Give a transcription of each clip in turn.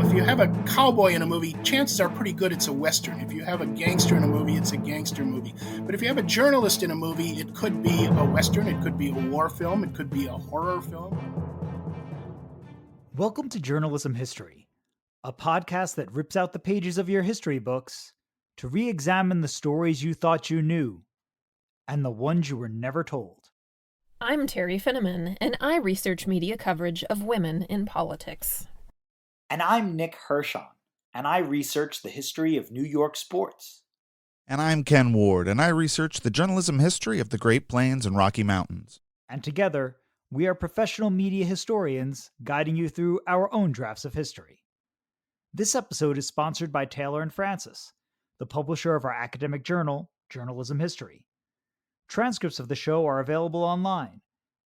If you have a cowboy in a movie, chances are pretty good it's a Western. If you have a gangster in a movie, it's a gangster movie. But if you have a journalist in a movie, it could be a Western, it could be a war film, it could be a horror film. Welcome to Journalism History, a podcast that rips out the pages of your history books to re-examine the stories you thought you knew and the ones you were never told. I'm Terry Finneman, and I research media coverage of women in politics. And I'm Nick Hirschon, and I research the history of New York sports. And I'm Ken Ward, and I research the journalism history of the Great Plains and Rocky Mountains. And together, we are professional media historians guiding you through our own drafts of history. This episode is sponsored by Taylor & Francis, the publisher of our academic journal, Journalism History. Transcripts of the show are available online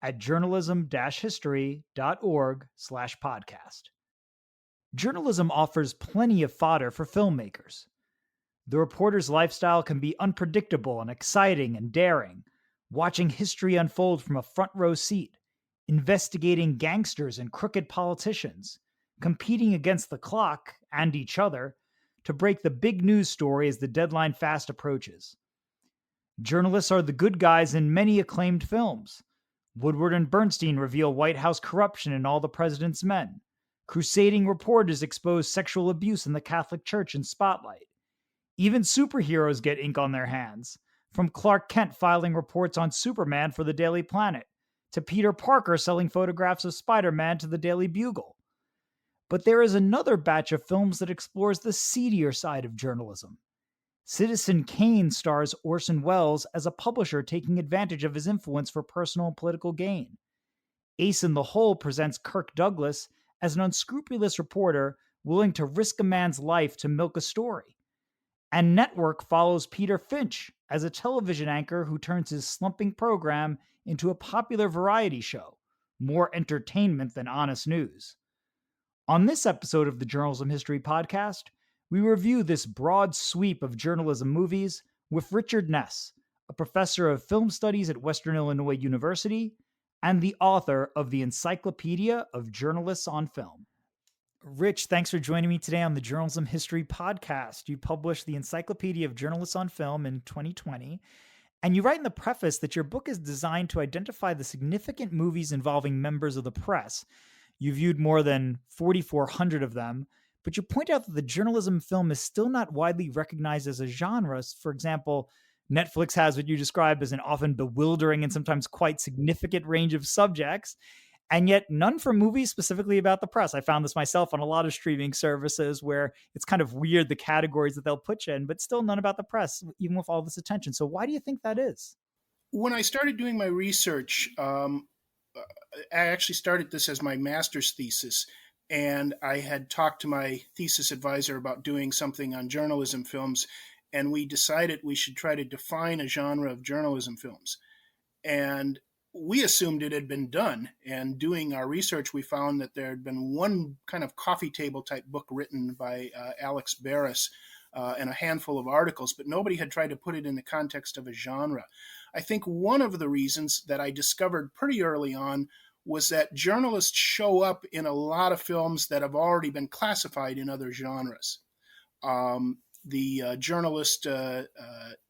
at journalism-history.org/podcast. Journalism offers plenty of fodder for filmmakers. The reporter's lifestyle can be unpredictable and exciting and daring, watching history unfold from a front row seat, investigating gangsters and crooked politicians, competing against the clock and each other to break the big news story as the deadline fast approaches. Journalists are the good guys in many acclaimed films. Woodward and Bernstein reveal White House corruption in All the President's Men. Crusading reporters expose sexual abuse in the Catholic Church in Spotlight. Even superheroes get ink on their hands, from Clark Kent filing reports on Superman for the Daily Planet, to Peter Parker selling photographs of Spider-Man to the Daily Bugle. But there is another batch of films that explores the seedier side of journalism. Citizen Kane stars Orson Welles as a publisher taking advantage of his influence for personal and political gain. Ace in the Hole presents Kirk Douglas as an unscrupulous reporter willing to risk a man's life to milk a story. And Network follows Peter Finch as a television anchor who turns his slumping program into a popular variety show, more entertainment than honest news. On this episode of the Journalism History Podcast, we review this broad sweep of journalism movies with Richard Ness, a professor of film studies at Western Illinois University and the author of the Encyclopedia of Journalists on Film. Rich, thanks for joining me today on the Journalism History Podcast. You published the Encyclopedia of Journalists on Film in 2020, and you write in the preface that your book is designed to identify the significant movies involving members of the press. You viewed more than 4,400 of them, but you point out that the journalism film is still not widely recognized as a genre. For example, Netflix has what you described as an often bewildering and sometimes quite significant range of subjects, and yet none for movies specifically about the press. I found this myself on a lot of streaming services where it's kind of weird the categories that they'll put you in, but still none about the press, even with all this attention. So why do you think that is? When I started doing my research, I actually started this as my master's thesis, and I had talked to my thesis advisor about doing something on journalism films, and we decided we should try to define a genre of journalism films. And we assumed it had been done. And doing our research, we found that there had been one kind of coffee table type book written by Alex Barris and a handful of articles, but nobody had tried to put it in the context of a genre. I think one of the reasons that I discovered pretty early on was that journalists show up in a lot of films that have already been classified in other genres. The journalist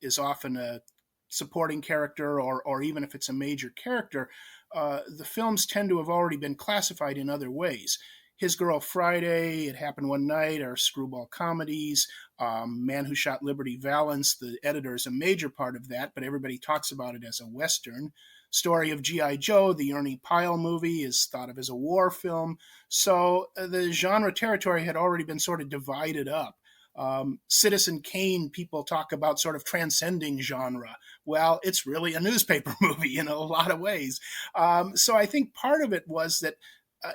is often a supporting character, or even if it's a major character, the films tend to have already been classified in other ways. His Girl Friday, It Happened One Night, are screwball comedies. Man Who Shot Liberty Valance, the editor is a major part of that, but everybody talks about it as a Western. Story of G.I. Joe, the Ernie Pyle movie, is thought of as a war film. So the genre territory had already been sort of divided up. Citizen Kane, people talk about sort of transcending genre. Well, it's really a newspaper movie in a lot of ways. So I think part of it was that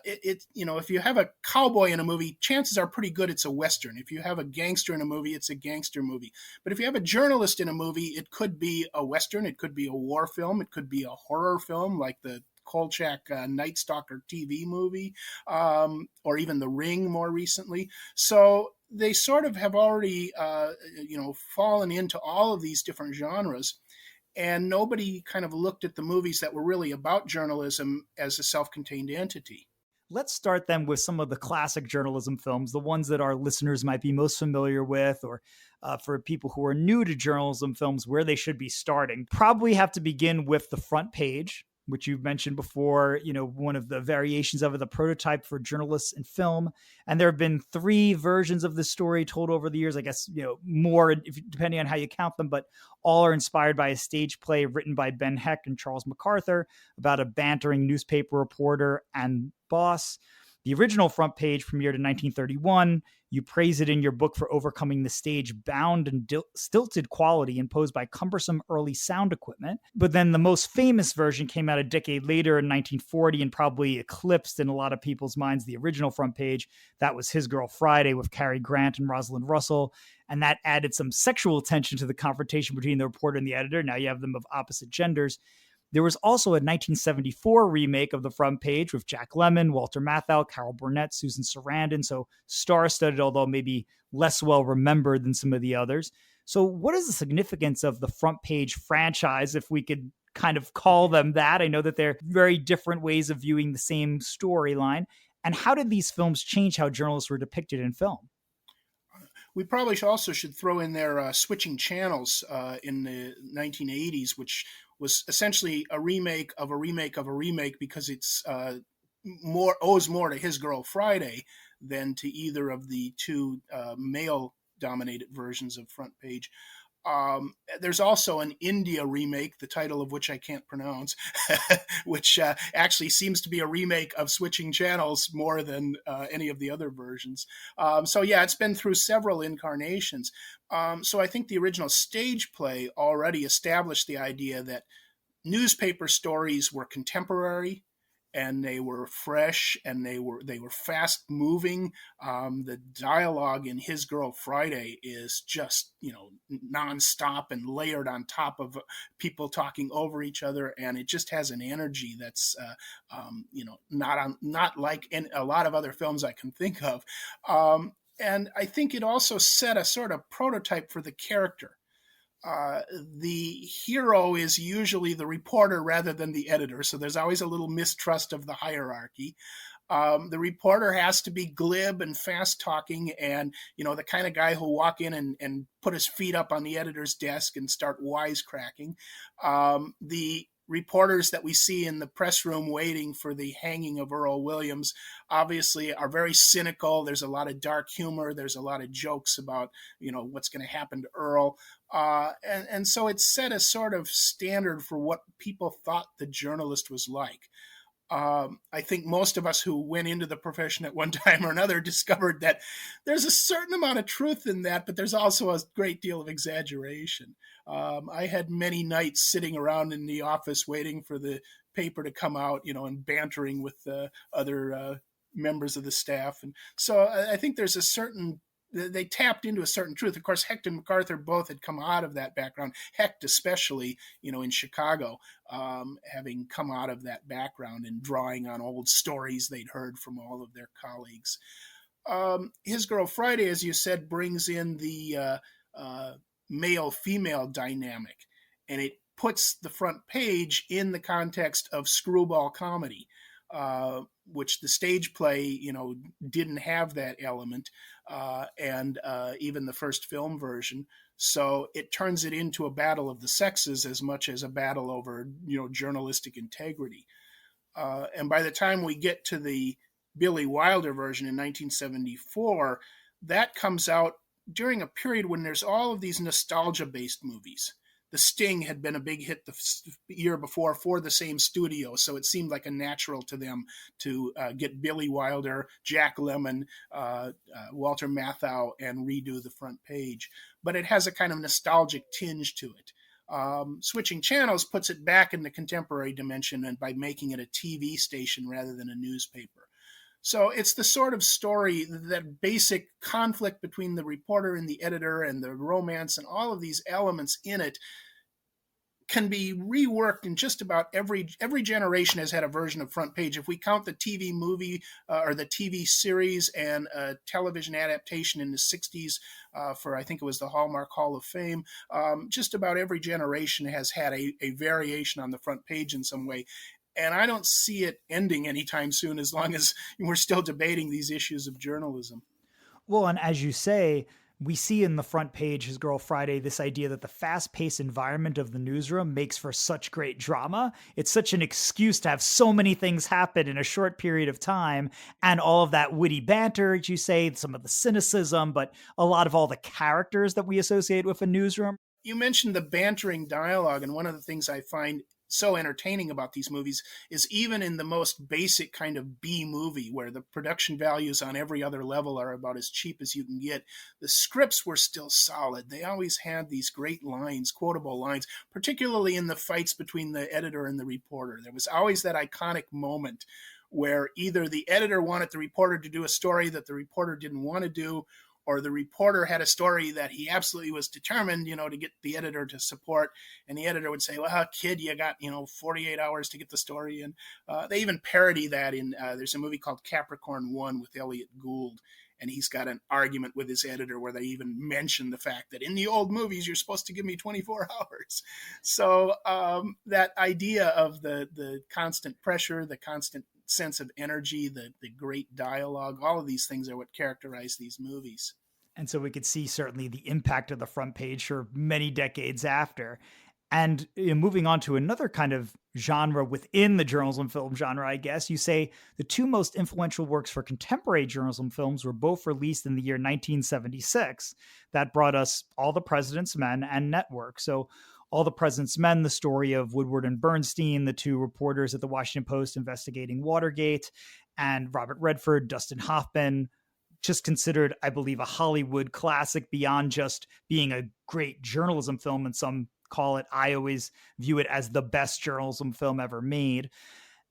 if you have a cowboy in a movie, chances are pretty good it's a Western. If you have a gangster in a movie, it's a gangster movie. But if you have a journalist in a movie, it could be a Western, it could be a war film, it could be a horror film like the Kolchak Night Stalker TV movie, or even The Ring more recently. So they sort of have already, fallen into all of these different genres. And nobody kind of looked at the movies that were really about journalism as a self-contained entity. Let's start then with some of the classic journalism films, the ones that our listeners might be most familiar with, or for people who are new to journalism films, where they should be starting. Probably have to begin with The Front Page, which you've mentioned before, one of the variations of it, the prototype for journalists in film. And there have been 3 versions of this story told over the years, I guess, more depending on how you count them, but all are inspired by a stage play written by Ben Hecht and Charles MacArthur about a bantering newspaper reporter and boss. The original Front Page premiered in 1931. You praise it in your book for overcoming the stage-bound and stilted quality imposed by cumbersome early sound equipment. But then the most famous version came out a decade later in 1940 and probably eclipsed in a lot of people's minds the original Front Page. That was His Girl Friday with Cary Grant and Rosalind Russell. And that added some sexual tension to the confrontation between the reporter and the editor. Now you have them of opposite genders. There was also a 1974 remake of The Front Page with Jack Lemmon, Walter Matthau, Carol Burnett, Susan Sarandon. So star-studded, although maybe less well remembered than some of the others. So what is the significance of the Front Page franchise, if we could kind of call them that? I know that they're very different ways of viewing the same storyline. And how did these films change how journalists were depicted in film? We probably also should throw in there Switching Channels in the 1980s, which was essentially a remake of a remake of a remake, because it's owes more to His Girl Friday than to either of the 2 male-dominated versions of Front Page. There's also an India remake, the title of which I can't pronounce, which actually seems to be a remake of Switching Channels more than any of the other versions. So yeah, it's been through several incarnations. So I think the original stage play already established the idea that newspaper stories were contemporary, and they were fresh, and they were fast moving. The dialogue in His Girl Friday is just nonstop and layered on top of people talking over each other, and it just has an energy that's not like in a lot of other films I can think of. And I think it also set a sort of prototype for the character. The hero is usually the reporter rather than the editor, so there's always a little mistrust of the hierarchy. The reporter has to be glib and fast talking, and the kind of guy who'll walk in and put his feet up on the editor's desk and start wisecracking. The reporters that we see in the press room waiting for the hanging of Earl Williams obviously are very cynical. There's a lot of dark humor. There's a lot of jokes about, what's going to happen to Earl. And so it set a sort of standard for what people thought the journalist was like. I think most of us who went into the profession at one time or another discovered that there's a certain amount of truth in that, but there's also a great deal of exaggeration. I had many nights sitting around in the office waiting for the paper to come out, and bantering with other members of the staff. And so I think there's they tapped into a certain truth. Of course, Hecht and MacArthur both had come out of that background. Hecht especially, in Chicago, having come out of that background and drawing on old stories they'd heard from all of their colleagues. His Girl Friday, as you said, brings in the male-female dynamic, and it puts the Front Page in the context of screwball comedy, which the stage play, didn't have that element, and even the first film version. So it turns it into a battle of the sexes as much as a battle over, journalistic integrity. And by the time we get to the Billy Wilder version in 1974, that comes out during a period when there's all of these nostalgia-based movies. The Sting had been a big hit the year before for the same studio, so it seemed like a natural to them to get Billy Wilder, Jack Lemmon, Walter Matthau, and redo the Front Page. But it has a kind of nostalgic tinge to it. Switching Channels puts it back in the contemporary dimension, and by making it a TV station rather than a newspaper. So it's the sort of story, that basic conflict between the reporter and the editor and the romance and all of these elements in it can be reworked in just about every generation has had a version of Front Page. If we count the TV movie or the TV series and a television adaptation in the 60s for, I think it was the Hallmark Hall of Fame, just about every generation has had a variation on the Front Page in some way. And I don't see it ending anytime soon, as long as we're still debating these issues of journalism. Well, and as you say, we see in the front page, His Girl Friday, this idea that the fast paced environment of the newsroom makes for such great drama. It's such an excuse to have so many things happen in a short period of time, and all of that witty banter, as you say, some of the cynicism, but a lot of all the characters that we associate with a newsroom. You mentioned the bantering dialogue, and one of the things I find so entertaining about these movies is even in the most basic kind of B movie, where the production values on every other level are about as cheap as you can get, the scripts were still solid. They always had these great lines, quotable lines, particularly in the fights between the editor and the reporter. There was always that iconic moment where either the editor wanted the reporter to do a story that the reporter didn't want to do, or the reporter had a story that he absolutely was determined, to get the editor to support. And the editor would say, well, kid, you got, 48 hours to get the story. And they even parody that in, there's a movie called Capricorn 1 with Elliot Gould. And he's got an argument with his editor where they even mention the fact that in the old movies, you're supposed to give me 24 hours. So that idea of the constant pressure, the constant sense of energy, the great dialogue, all of these things are what characterize these movies. And so we could see certainly the impact of the front page for many decades after. And moving on to another kind of genre within the journalism film genre, I guess, you say the two most influential works for contemporary journalism films were both released in the year 1976. That brought us All the President's Men and Network. So All the President's Men, the story of Woodward and Bernstein, the two reporters at the Washington Post investigating Watergate, and Robert Redford, Dustin Hoffman, just considered, I believe, a Hollywood classic beyond just being a great journalism film, and some call it, I always view it as the best journalism film ever made.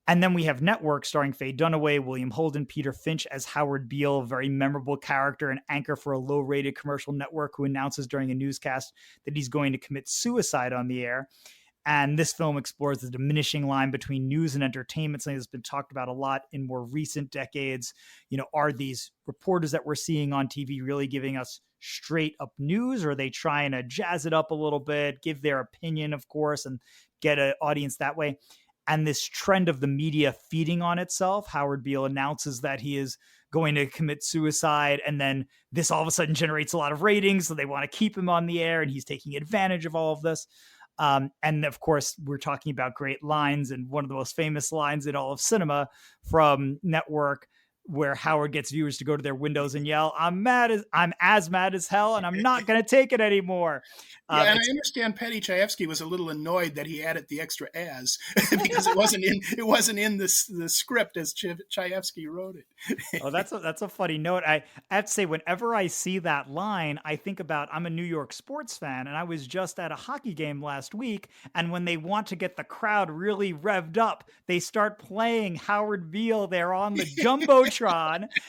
And then we have Network, starring Faye Dunaway, William Holden, Peter Finch as Howard Beale, a very memorable character, an anchor for a low-rated commercial network who announces during a newscast that he's going to commit suicide on the air. And this film explores the diminishing line between news and entertainment, something that's been talked about a lot in more recent decades. Are these reporters that we're seeing on TV really giving us straight up news, or are they trying to jazz it up a little bit, give their opinion, of course, and get an audience that way? And this trend of the media feeding on itself, Howard Beale announces that he is going to commit suicide, and then this all of a sudden generates a lot of ratings, so they want to keep him on the air, and he's taking advantage of all of this. And of course, we're talking about great lines, and one of the most famous lines in all of cinema from Network, where Howard gets viewers to go to their windows and yell, I'm as mad as hell, and I'm not going to take it anymore. And I understand Paddy Chayefsky was a little annoyed that he added the extra "as" because it wasn't in the script as Chayefsky wrote it. Oh, that's a funny note. I have to say, whenever I see that line, I think about, I'm a New York sports fan, and I was just at a hockey game last week, and when they want to get the crowd really revved up, they start playing Howard Beale there on the Jumbotron,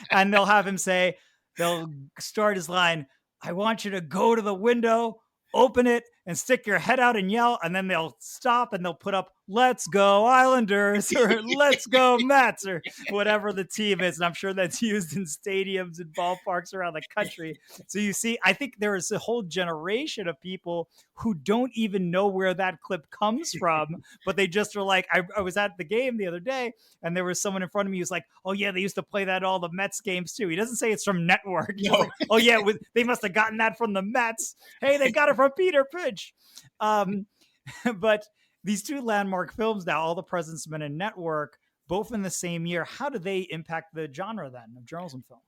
and they'll start his line, I want you to go to the window, open it, and stick your head out and yell, and then they'll stop and they'll put up, let's go Islanders, or let's go Mets, or whatever the team is. And I'm sure that's used in stadiums and ballparks around the country. So you see, I think there is a whole generation of people who don't even know where that clip comes from, but they just are like, I was at the game the other day, and there was someone in front of me who's like, oh yeah, they used to play that at all the Mets games too. He doesn't say it's from Network. He's like, oh yeah, they must have gotten that from the Mets. Hey, they got it from Peter Finch. But these two landmark films now, All the President's Men and Network, both in the same year, how do they impact the genre then of journalism film?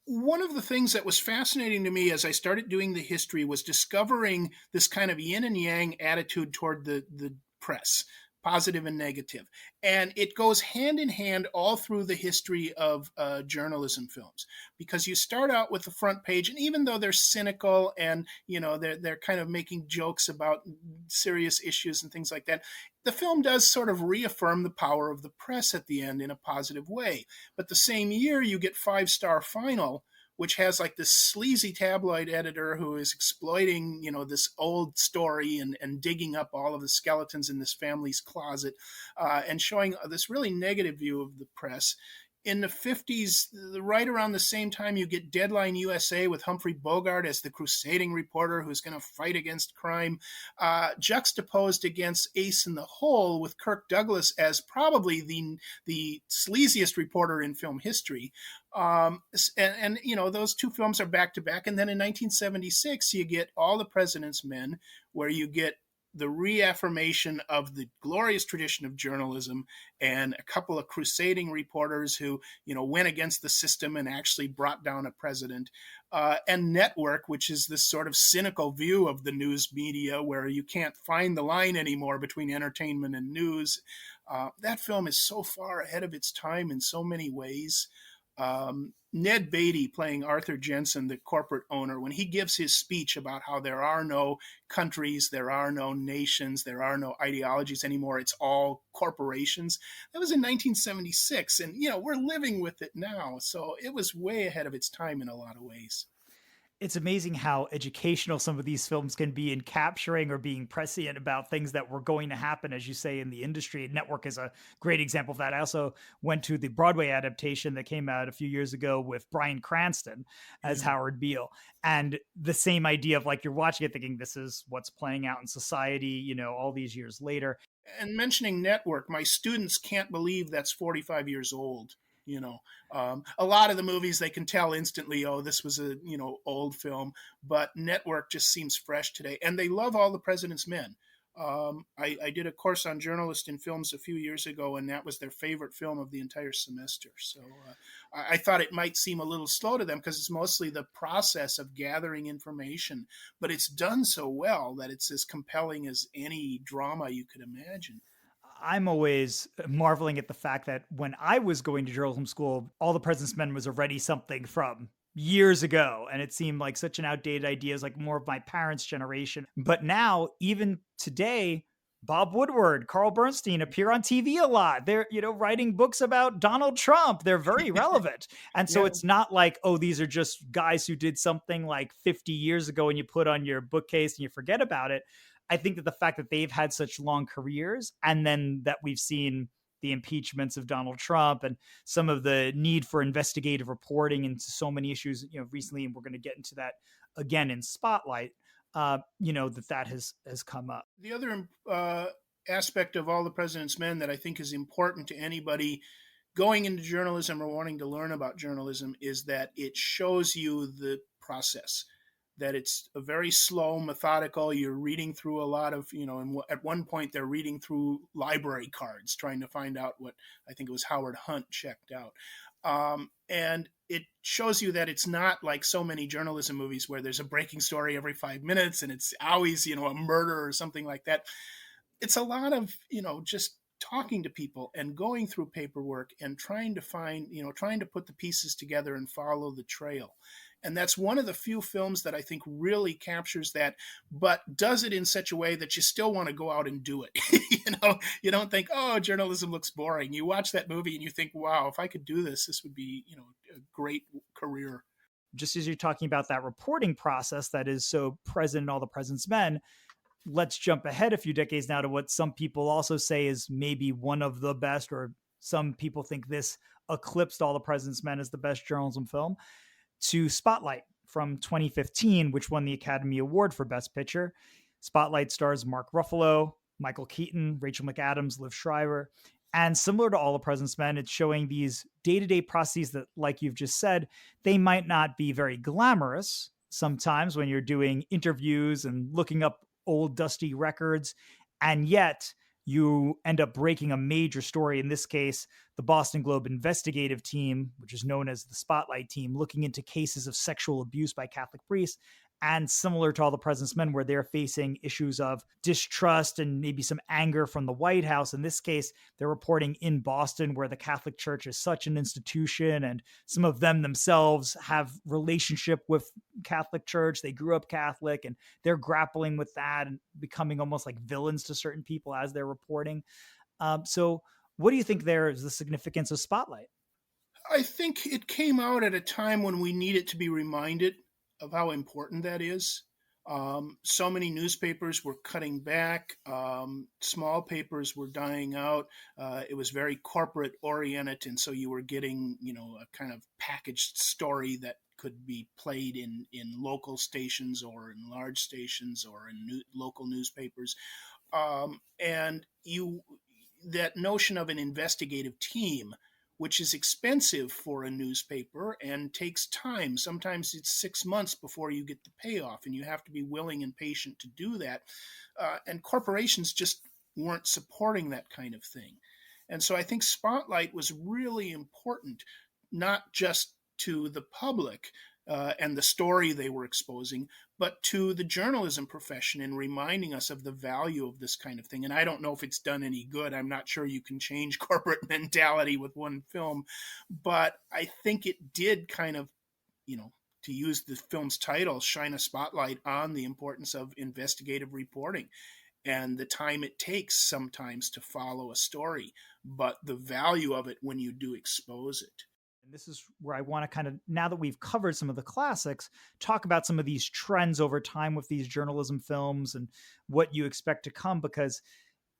One of the things that was fascinating to me as I started doing the history was discovering this kind of yin and yang attitude toward the press, positive and negative. And it goes hand in hand all through the history of journalism films, because you start out with the front page, and even though they're cynical and, they're kind of making jokes about serious issues and things like that, the film does sort of reaffirm the power of the press at the end in a positive way. But the same year, you get Five Star Final, which has like this sleazy tabloid editor who is exploiting, this old story and digging up all of the skeletons in this family's closet and showing this really negative view of the press. in the 50s, right around the same time, you get Deadline USA with Humphrey Bogart as the crusading reporter who's going to fight against crime, juxtaposed against Ace in the Hole with Kirk Douglas as probably the sleaziest reporter in film history. Those two films are back to back. And then in 1976, you get All the President's Men, where you get the reaffirmation of the glorious tradition of journalism and a couple of crusading reporters who, went against the system and actually brought down a president. And Network, which is this sort of cynical view of the news media where you can't find the line anymore between entertainment and news. That film is so far ahead of its time in so many ways. Ned Beatty playing Arthur Jensen, the corporate owner, when he gives his speech about how there are no countries, there are no nations, there are no ideologies anymore, it's all corporations. That was in 1976, and we're living with it now. So it was way ahead of its time in a lot of ways. It's amazing how educational some of these films can be in capturing or being prescient about things that were going to happen, as you say, in the industry. Network is a great example of that. I also went to the Broadway adaptation that came out a few years ago with Bryan Cranston as Howard Beale. And the same idea of you're watching it thinking this is what's playing out in society, all these years later. And mentioning Network, my students can't believe that's 45 years old. A lot of the movies they can tell instantly, oh, this was a old film, but Network just seems fresh today. And they love All the President's Men. I did a course on journalists in films a few years ago, and that was their favorite film of the entire semester. So I thought it might seem a little slow to them because it's mostly the process of gathering information, but it's done so well that it's as compelling as any drama you could imagine. I'm always marveling at the fact that when I was going to journalism school, All the President's Men was already something from years ago. And it seemed like such an outdated idea, as more of my parents' generation. But now, even today, Bob Woodward, Carl Bernstein appear on TV a lot. They're, writing books about Donald Trump. They're very relevant. And so it's not like, oh, these are just guys who did something 50 years ago and you put on your bookcase and you forget about it. I think that the fact that they've had such long careers, and then that we've seen the impeachments of Donald Trump and some of the need for investigative reporting into so many issues, recently, and we're going to get into that again in Spotlight, that has come up. The other aspect of All the President's Men that I think is important to anybody going into journalism or wanting to learn about journalism is that it shows you the process. That it's a very slow, methodical, you're reading through a lot of, and at one point they're reading through library cards, trying to find out what I think it was Howard Hunt checked out. And it shows you that it's not like so many journalism movies where there's a breaking story every 5 minutes and it's always, a murder or something like that. It's a lot of, just talking to people and going through paperwork and trying to find, trying to put the pieces together and follow the trail. And that's one of the few films that I think really captures that, but does it in such a way that you still want to go out and do it. You don't think, oh, journalism looks boring. You watch that movie and you think, wow, if I could do this, this would be, a great career. Just as you're talking about that reporting process that is so present in All the President's Men, let's jump ahead a few decades now to what some people also say is maybe one of the best, or some people think this eclipsed All the President's Men as the best journalism film, to Spotlight from 2015, which won the Academy Award for Best Picture. Spotlight stars Mark Ruffalo, Michael Keaton, Rachel McAdams, Liv Schreiber. And similar to All the President's Men, it's showing these day-to-day processes that, like you've just said, they might not be very glamorous sometimes when you're doing interviews and looking up old dusty records. And yet you end up breaking a major story. In this case, the Boston Globe investigative team, which is known as the Spotlight team, looking into cases of sexual abuse by Catholic priests. And similar to All the President's Men, where they're facing issues of distrust and maybe some anger from the White House. In this case, they're reporting in Boston, where the Catholic Church is such an institution, and some of them themselves have relationship with Catholic Church. They grew up Catholic, and they're grappling with that and becoming almost like villains to certain people as they're reporting. So what do you think there is the significance of Spotlight? I think it came out at a time when we needed to be reminded of how important that is. So many newspapers were cutting back. Small papers were dying out. It was very corporate oriented, and so you were getting, a kind of packaged story that could be played in local stations or in large stations or in local newspapers. And that notion of an investigative team, which is expensive for a newspaper and takes time. Sometimes it's 6 months before you get the payoff, and you have to be willing and patient to do that. And corporations just weren't supporting that kind of thing. And so I think Spotlight was really important, not just to the public and the story they were exposing, but to the journalism profession and reminding us of the value of this kind of thing. And I don't know if it's done any good. I'm not sure you can change corporate mentality with one film, but I think it did kind of, to use the film's title, shine a spotlight on the importance of investigative reporting and the time it takes sometimes to follow a story, but the value of it when you do expose it. And this is where I want to kind of, now that we've covered some of the classics, talk about some of these trends over time with these journalism films and what you expect to come, because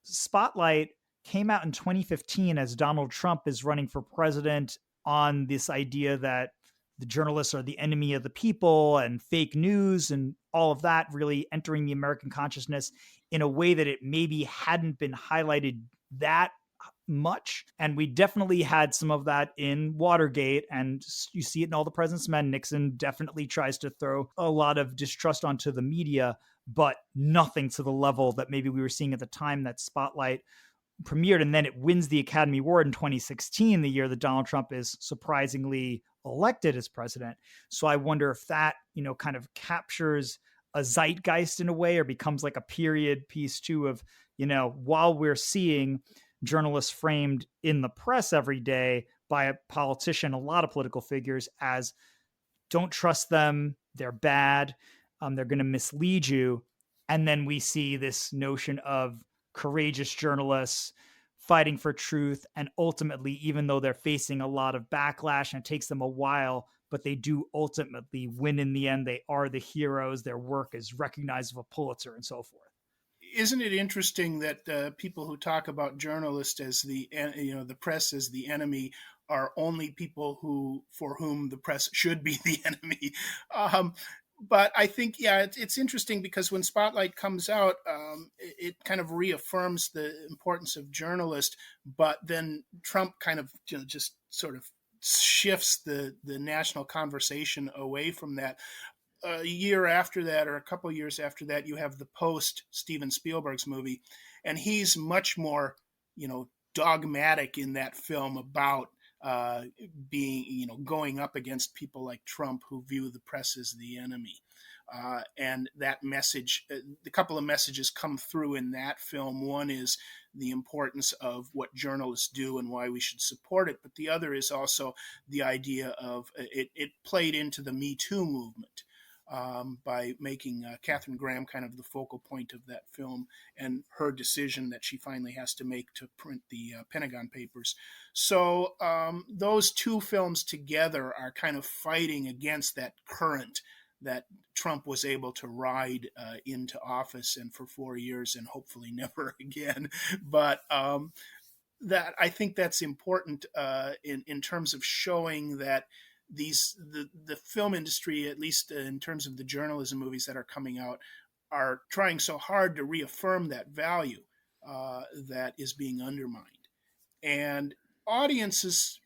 Spotlight came out in 2015 as Donald Trump is running for president on this idea that the journalists are the enemy of the people and fake news and all of that really entering the American consciousness in a way that it maybe hadn't been highlighted that much. And we definitely had some of that in Watergate, and you see it in All the President's Men. Nixon definitely tries to throw a lot of distrust onto the media, but nothing to the level that maybe we were seeing at the time that Spotlight premiered. And then it wins the Academy Award in 2016, the year that Donald Trump is surprisingly elected as president. So I wonder if that, kind of captures a zeitgeist in a way, or becomes like a period piece too of, while we're seeing journalists framed in the press every day by a politician, a lot of political figures, as don't trust them, they're bad, they're going to mislead you. And then we see this notion of courageous journalists fighting for truth. And ultimately, even though they're facing a lot of backlash and it takes them a while, but they do ultimately win in the end. They are the heroes. Their work is recognized with a Pulitzer and so forth. Isn't it interesting that people who talk about journalists as the press as the enemy are only people for whom the press should be the enemy? But I think, it's interesting because when Spotlight comes out, it kind of reaffirms the importance of journalists, but then Trump kind of just sort of shifts the national conversation away from that. A year after that, or a couple of years after that, you have The Post, Steven Spielberg's movie, and he's much more, dogmatic in that film about being, going up against people like Trump who view the press as the enemy. And that message, a couple of messages come through in that film. One is the importance of what journalists do and why we should support it. But the other is also the idea of it played into the Me Too movement. By making Katharine Graham kind of the focal point of that film and her decision that she finally has to make to print the Pentagon Papers. So those two films together are kind of fighting against that current that Trump was able to ride into office and for 4 years and hopefully never again. But that I think that's important in terms of showing that the film industry, at least in terms of the journalism movies that are coming out, are trying so hard to reaffirm that value that is being undermined. And audiences,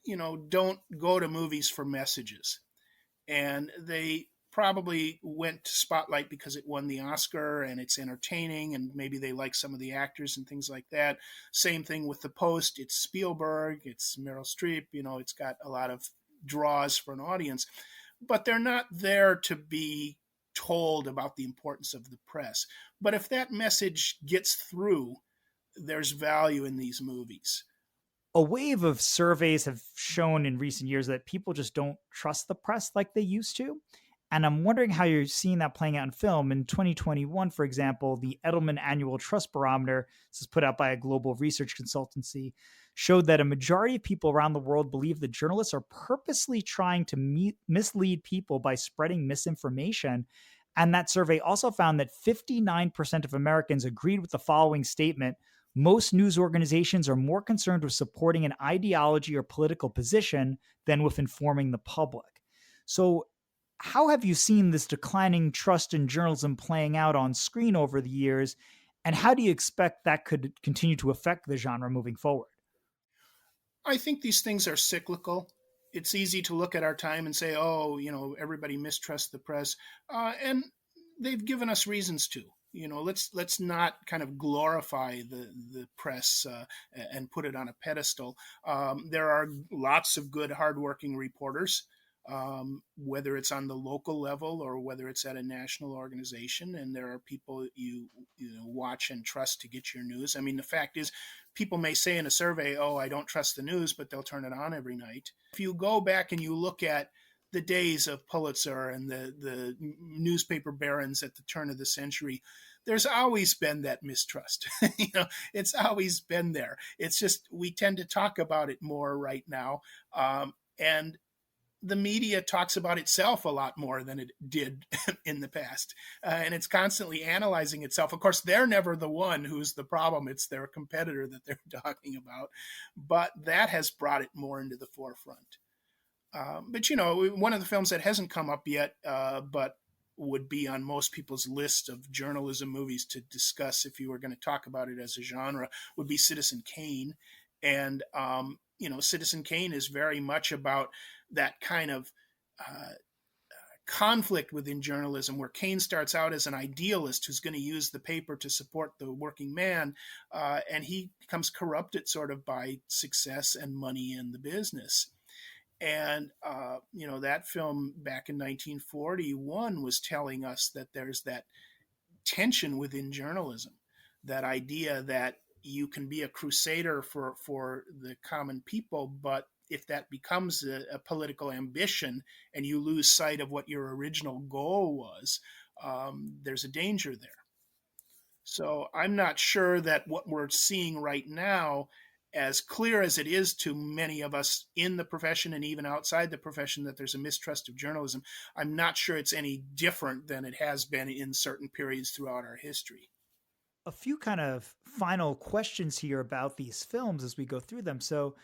don't go to movies for messages. And they probably went to Spotlight because it won the Oscar and it's entertaining and maybe they like some of the actors and things like that. Same thing with The Post. It's Spielberg, it's Meryl Streep, it's got a lot of draws for an audience, but they're not there to be told about the importance of the press. But if that message gets through, there's value in these movies. A wave of surveys have shown in recent years that people just don't trust the press like they used to. And I'm wondering how you're seeing that playing out in film. In 2021, for example, the Edelman Annual Trust Barometer, this is put out by a global research consultancy, showed that a majority of people around the world believe that journalists are purposely trying to mislead people by spreading misinformation. And that survey also found that 59% of Americans agreed with the following statement: most news organizations are more concerned with supporting an ideology or political position than with informing the public. So, how have you seen this declining trust in journalism playing out on screen over the years? And how do you expect that could continue to affect the genre moving forward? I think these things are cyclical. It's easy to look at our time and say, oh, everybody mistrusts the press. And they've given us reasons to. Let's not kind of glorify the press and put it on a pedestal. There are lots of good, hardworking reporters, whether it's on the local level or whether it's at a national organization, and there are people you watch and trust to get your news. I mean, the fact is, people may say in a survey, "Oh, I don't trust the news," but they'll turn it on every night. If you go back and you look at the days of Pulitzer and the newspaper barons at the turn of the century, there's always been that mistrust. It's always been there. It's just we tend to talk about it more right now, and the media talks about itself a lot more than it did in the past. And it's constantly analyzing itself. Of course, they're never the one who's the problem. It's their competitor that they're talking about. But that has brought it more into the forefront. But one of the films that hasn't come up yet, but would be on most people's list of journalism movies to discuss if you were going to talk about it as a genre, would be Citizen Kane. And, Citizen Kane is very much about that kind of conflict within journalism, where Kane starts out as an idealist who's going to use the paper to support the working man, and he becomes corrupted sort of by success and money in the business. And, that film back in 1941 was telling us that there's that tension within journalism, that idea that you can be a crusader for the common people, but if that becomes a political ambition and you lose sight of what your original goal was, there's a danger there. So I'm not sure that what we're seeing right now, as clear as it is to many of us in the profession and even outside the profession, that there's a mistrust of journalism, I'm not sure it's any different than it has been in certain periods throughout our history. A few kind of final questions here about these films as we go through them. So,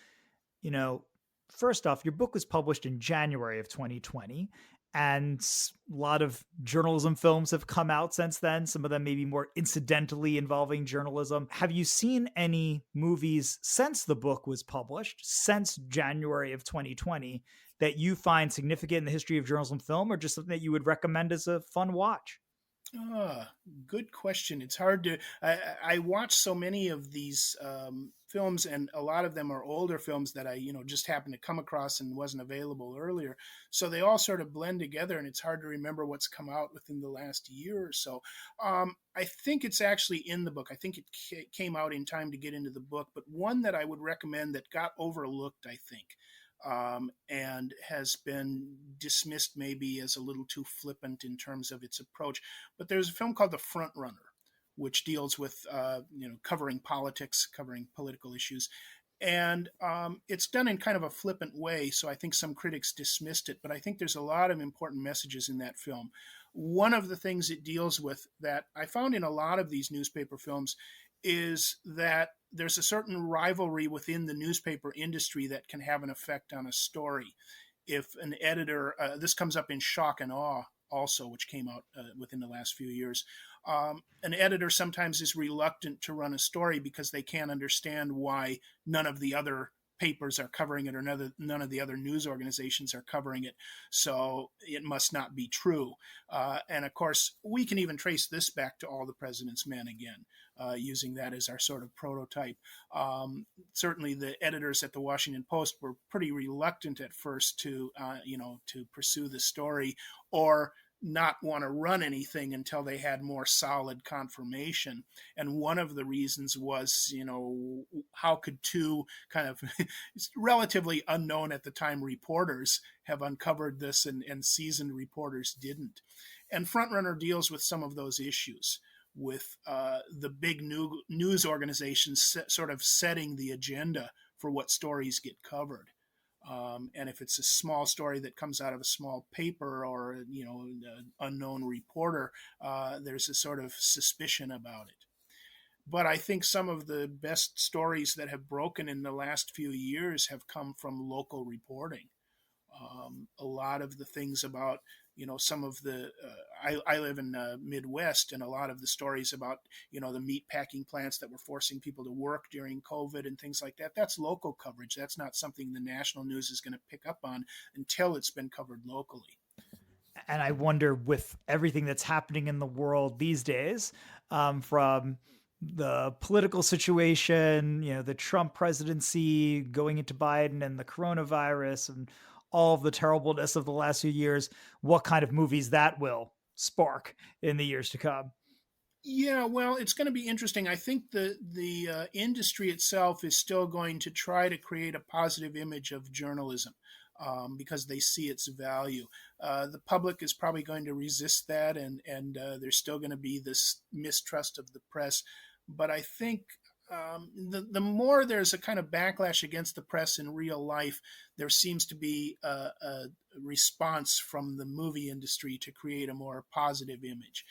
first off, your book was published in January of 2020, and a lot of journalism films have come out since then, some of them maybe more incidentally involving journalism. Have you seen any movies since the book was published, since January of 2020, that you find significant in the history of journalism film, or just something that you would recommend as a fun watch? Good question. It's hard to. I watch so many of these films, and a lot of them are older films that I, just happened to come across and wasn't available earlier. So they all sort of blend together, and it's hard to remember what's come out within the last year or so. I think it's actually in the book. I think it came out in time to get into the book, but one that I would recommend that got overlooked, I think, and has been dismissed maybe as a little too flippant in terms of its approach. But there's a film called The Front Runner, which deals with covering politics, covering political issues. And it's done in kind of a flippant way, so I think some critics dismissed it. But I think there's a lot of important messages in that film. One of the things it deals with that I found in a lot of these newspaper films is that there's a certain rivalry within the newspaper industry that can have an effect on a story. If an editor, this comes up in Shock and Awe also, which came out within the last few years, an editor sometimes is reluctant to run a story because they can't understand why none of the other papers are covering it, or none of the other news organizations are covering it. So it must not be true. And of course, we can even trace this back to All the President's Men again, using that as our sort of prototype. Certainly the editors at the Washington Post were pretty reluctant at first to pursue the story, or not want to run anything until they had more solid confirmation. And one of the reasons was, how could two kind of relatively unknown at the time reporters have uncovered this and seasoned reporters didn't? And Frontrunner deals with some of those issues, with the big news organizations sort of setting the agenda for what stories get covered. And if it's a small story that comes out of a small paper or, an unknown reporter, there's a sort of suspicion about it. But I think some of the best stories that have broken in the last few years have come from local reporting. A lot of the things about, some of the I live in the Midwest, and a lot of the stories about, the meat packing plants that were forcing people to work during COVID and things like that, that's local coverage. That's not something the national news is going to pick up on until it's been covered locally. And I wonder, with everything that's happening in the world these days, from the political situation, the Trump presidency going into Biden and the coronavirus and all of the terribleness of the last few years, what kind of movies that will spark in the years to come. Yeah, well, it's going to be interesting. I think the industry itself is still going to try to create a positive image of journalism. Because they see its value. The public is probably going to resist that, and there's still going to be this mistrust of the press. But I think the more there's a kind of backlash against the press in real life, there seems to be a response from the movie industry to create a more positive image.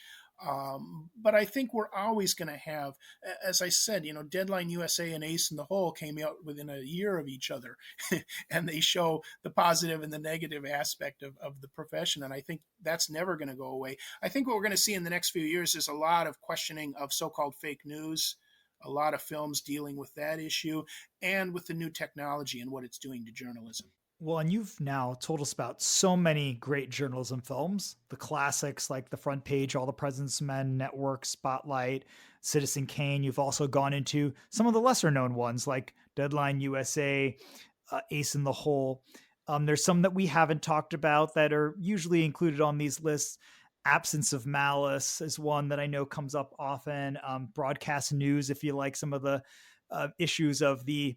But I think we're always going to have, as I said, Deadline USA and Ace in the Hole came out within a year of each other, and they show the positive and the negative aspect of the profession. And I think that's never going to go away. I think what we're going to see in the next few years is a lot of questioning of so-called fake news, a lot of films dealing with that issue, and with the new technology and what it's doing to journalism. Well, and you've now told us about so many great journalism films, the classics like The Front Page, All the President's Men, Network, Spotlight, Citizen Kane. You've also gone into some of the lesser known ones like Deadline USA, Ace in the Hole. There's some that we haven't talked about that are usually included on these lists. Absence of Malice is one that I know comes up often. Broadcast News, if you like some of the issues of the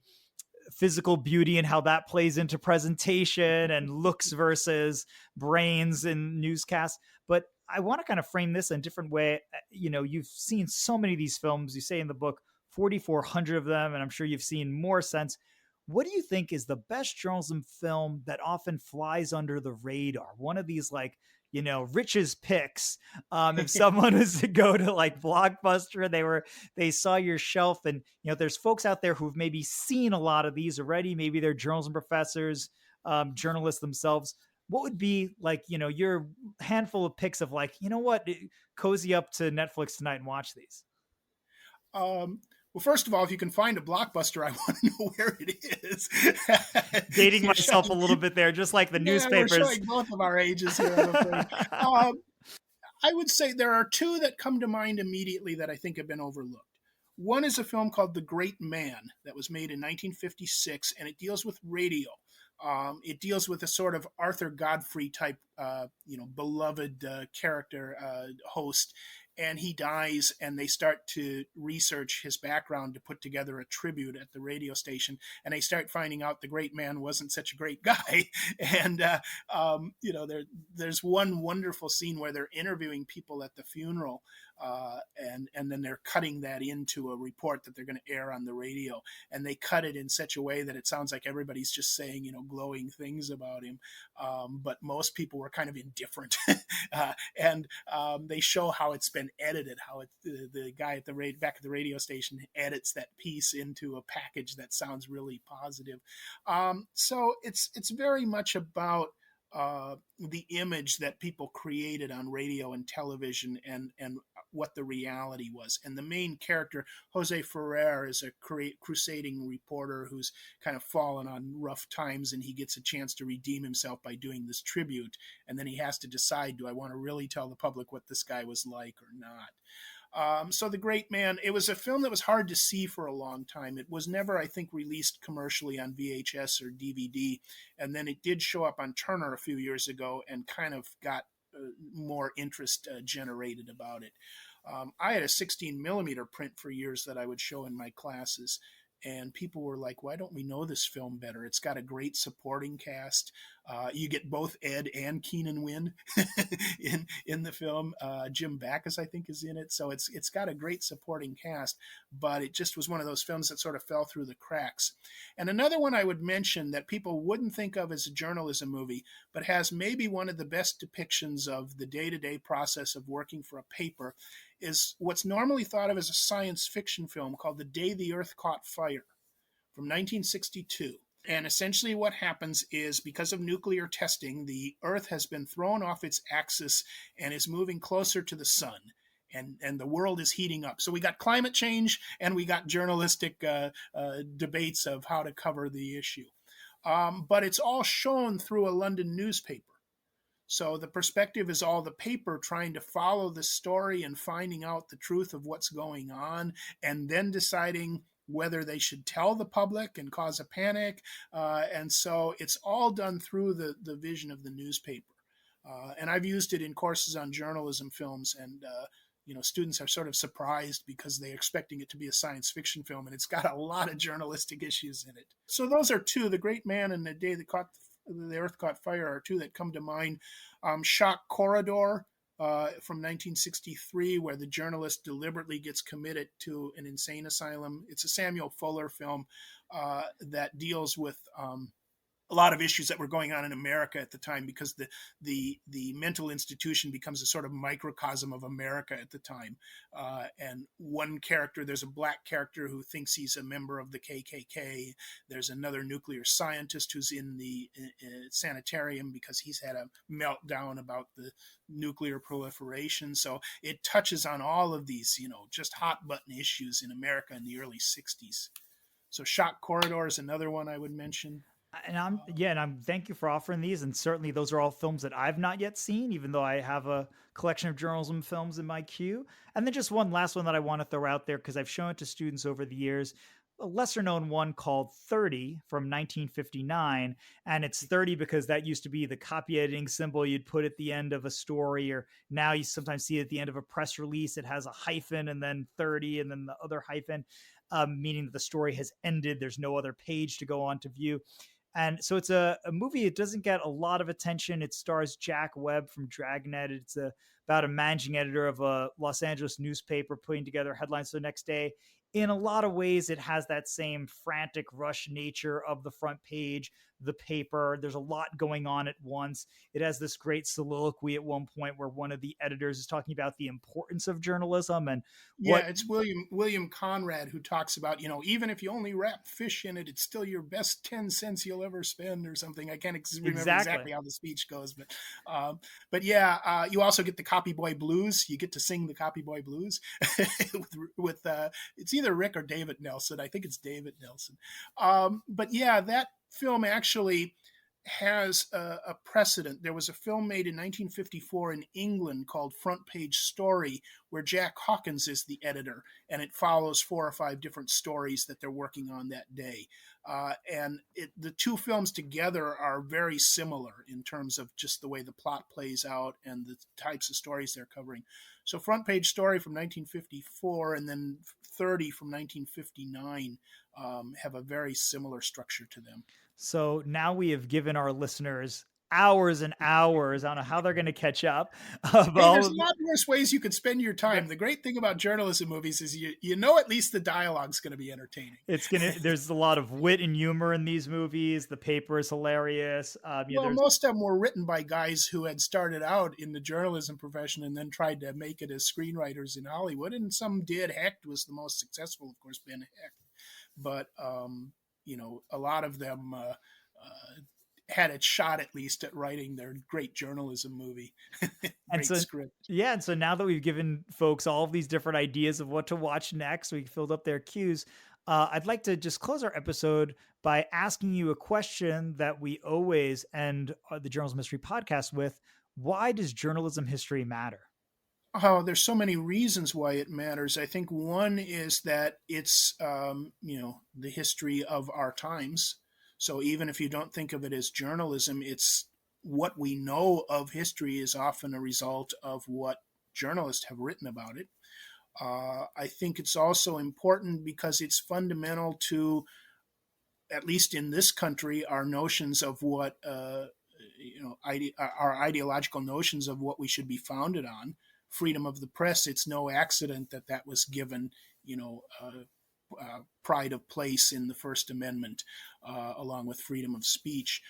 physical beauty and how that plays into presentation and looks versus brains in newscasts. But I want to kind of frame this in a different way. You've seen so many of these films. You say in the book, 4,400 of them, and I'm sure you've seen more since. What do you think is the best journalism film that often flies under the radar? One of these, like, Rich's picks. If someone was to go to like Blockbuster and they saw your shelf, and there's folks out there who've maybe seen a lot of these already. Maybe they're journalism professors, journalists themselves. What would be like, your handful of picks of like, what, cozy up to Netflix tonight and watch these? Well, first of all, if you can find a Blockbuster, I want to know where it is. Dating myself a little bit there, just like the newspapers. We're showing both of our ages here, I'm afraid. I would say there are two that come to mind immediately that I think have been overlooked. One is a film called The Great Man that was made in 1956, and it deals with radio. It deals with a sort of Arthur Godfrey type, beloved character host. And he dies, and they start to research his background to put together a tribute at the radio station. And they start finding out the great man wasn't such a great guy. And, there's one wonderful scene where they're interviewing people at the funeral, and then they're cutting that into a report that they're going to air on the radio. And they cut it in such a way that it sounds like everybody's just saying, glowing things about him. But most people were kind of indifferent. And they show how it's been edited, how the guy at back at the radio station edits that piece into a package that sounds really positive. So it's very much about the image that people created on radio and television and what the reality was. And the main character, Jose Ferrer, is a crusading reporter who's kind of fallen on rough times, and he gets a chance to redeem himself by doing this tribute. And then he has to decide, do I want to really tell the public what this guy was like or not? So The Great Man, it was a film that was hard to see for a long time. It was never, I think, released commercially on VHS or DVD. And then it did show up on Turner a few years ago and kind of got more interest generated about it. I had a 16 millimeter print for years that I would show in my classes. and people were like, why don't we know this film better? It's got a great supporting cast. You get both Ed and Keenan Wynn in the film. Jim Backus, I think, is in it. So it's got a great supporting cast, but it just was one of those films that sort of fell through the cracks. And another one I would mention that people wouldn't think of as a journalism movie, but has maybe one of the best depictions of the day-to-day process of working for a paper, is what's normally thought of as a science fiction film called The Day the Earth Caught Fire from 1962. And essentially what happens is, because of nuclear testing, the Earth has been thrown off its axis and is moving closer to the sun. And the world is heating up. So we got climate change, and we got journalistic debates of how to cover the issue. But it's all shown through a London newspaper. So the perspective is all the paper trying to follow the story and finding out the truth of what's going on, and then deciding whether they should tell the public and cause a panic. And so it's all done through the vision of the newspaper. And I've used it in courses on journalism films, and students are sort of surprised because they're expecting it to be a science fiction film, and it's got a lot of journalistic issues in it. So those are two, The Great Man and The Day the Earth Caught Fire, are two that come to mind. Shock Corridor from 1963, where the journalist deliberately gets committed to an insane asylum. It's a Samuel Fuller film that deals with a lot of issues that were going on in America at the time, because the mental institution becomes a sort of microcosm of America at the time. And one character, there's a black character who thinks he's a member of the KKK. There's another nuclear scientist who's in the sanitarium because he's had a meltdown about the nuclear proliferation. So it touches on all of these, just hot button issues in America in the early 60s. So Shock Corridor is another one I would mention. And I'm thank you for offering these. And certainly those are all films that I've not yet seen, even though I have a collection of journalism films in my queue. And then just one last one that I want to throw out there, because I've shown it to students over the years, a lesser known one called 30 from 1959. And it's 30 because that used to be the copy editing symbol you'd put at the end of a story, or now you sometimes see it at the end of a press release. It has a hyphen and then 30 and then the other hyphen, meaning that the story has ended. There's no other page to go on to view. And so it's a movie. It doesn't get a lot of attention. It stars Jack Webb from Dragnet. It's about a managing editor of a Los Angeles newspaper putting together headlines for the next day. In a lot of ways, it has that same frantic rush nature of the front page, the paper. There's a lot going on at once. It has this great soliloquy at one point where one of the editors is talking about the importance of journalism. And it's William Conrad who talks about, even if you only wrap fish in it, it's still your best 10 cents you'll ever spend or something. I can't remember exactly how the speech goes, but you also get the Copy Boy Blues. You get to sing the Copy Boy Blues with it's either Rick or David Nelson. I think it's David Nelson. That film actually has a precedent. There was a film made in 1954 in England called Front Page Story, where Jack Hawkins is the editor, and it follows 4 or 5 different stories that they're working on that day. The two films together are very similar in terms of just the way the plot plays out and the types of stories they're covering. So Front Page Story from 1954 and then 30 from 1959 have a very similar structure to them. So now we have given our listeners hours and hours. I don't know how they're going to catch up. There's a lot worse ways you could spend your time. The great thing about journalism movies is at least the dialogue's going to be entertaining. There's a lot of wit and humor in these movies. The paper is hilarious. Most of them were written by guys who had started out in the journalism profession and then tried to make it as screenwriters in Hollywood, and some did. Hecht was the most successful, of course, Ben Hecht. But a lot of them had a shot at least at writing their great journalism movie. Script. Yeah, and so now that we've given folks all of these different ideas of what to watch next, we filled up their queues. I'd like to just close our episode by asking you a question that we always end the Journalism History podcast with. Why does journalism history matter? Oh, there's so many reasons why it matters. I think one is that it's, the history of our times. So even if you don't think of it as journalism, it's what we know of history is often a result of what journalists have written about it. I think it's also important because it's fundamental to, at least in this country, our notions of what our ideological notions of what we should be founded on. Freedom of the press. It's no accident that that was given, pride of place in the First Amendment, along with freedom of speech.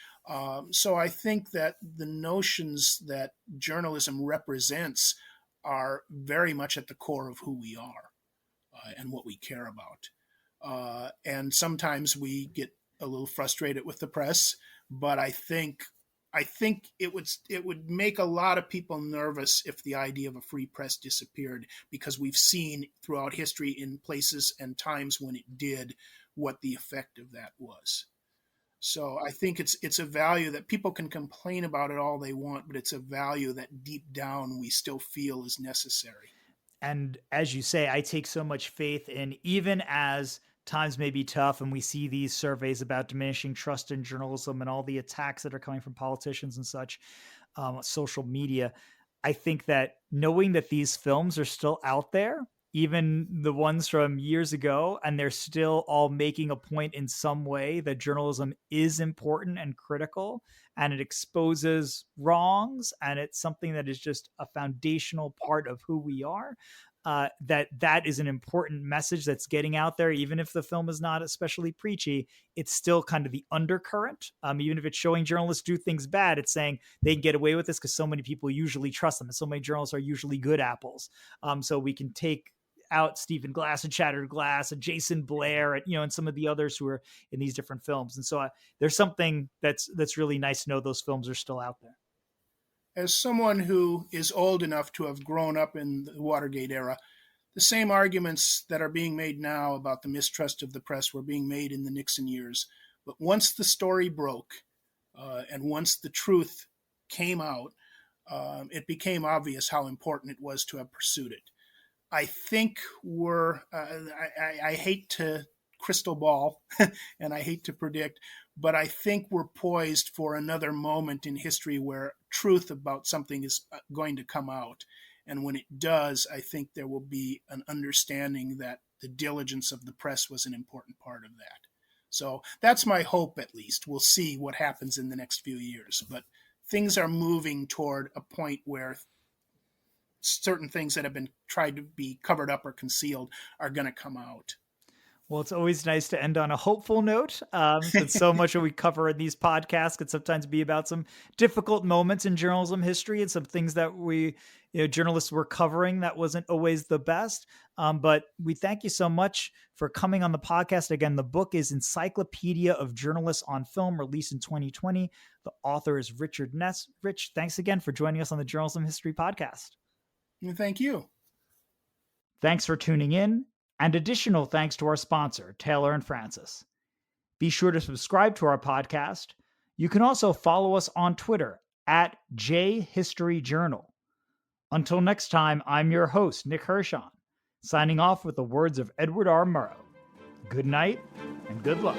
So I think that the notions that journalism represents are very much at the core of who we are and what we care about. And sometimes we get a little frustrated with the press, but I think it would make a lot of people nervous if the idea of a free press disappeared, because we've seen throughout history in places and times when it did what the effect of that was. So I think it's a value that people can complain about it all they want, but it's a value that deep down we still feel is necessary. And as you say, I take so much faith in, even as times may be tough and we see these surveys about diminishing trust in journalism and all the attacks that are coming from politicians and such, social media, I think that knowing that these films are still out there, even the ones from years ago, and they're still all making a point in some way that journalism is important and critical, and it exposes wrongs, and it's something that is just a foundational part of who we are. That is an important message that's getting out there. Even if the film is not especially preachy, it's still kind of the undercurrent. Even if it's showing journalists do things bad, it's saying they can get away with this because so many people usually trust them, and so many journalists are usually good apples. So we can take out Stephen Glass and Shattered Glass and Jason Blair and some of the others who are in these different films. And so there's something that's really nice to know those films are still out there. As someone who is old enough to have grown up in the Watergate era, the same arguments that are being made now about the mistrust of the press were being made in the Nixon years. But once the story broke and once the truth came out, it became obvious how important it was to have pursued it. I think I hate to crystal ball and I hate to predict, but I think we're poised for another moment in history where truth about something is going to come out. And when it does, I think there will be an understanding that the diligence of the press was an important part of that. So that's my hope, at least. We'll see what happens in the next few years. But things are moving toward a point where certain things that have been tried to be covered up or concealed are going to come out. Well, it's always nice to end on a hopeful note. Since so much of we cover in these podcasts could sometimes be about some difficult moments in journalism history and some things that we, journalists were covering that wasn't always the best. But we thank you so much for coming on the podcast. Again, the book is Encyclopedia of Journalists on Film, released in 2020. The author is Richard Ness. Rich, thanks again for joining us on the Journalism History Podcast. Thank you. Thanks for tuning in, and additional thanks to our sponsor, Taylor & Francis. Be sure to subscribe to our podcast. You can also follow us on Twitter at JHistoryJournal. Until next time, I'm your host, Nick Hirshon, signing off with the words of Edward R. Murrow. Good night and good luck.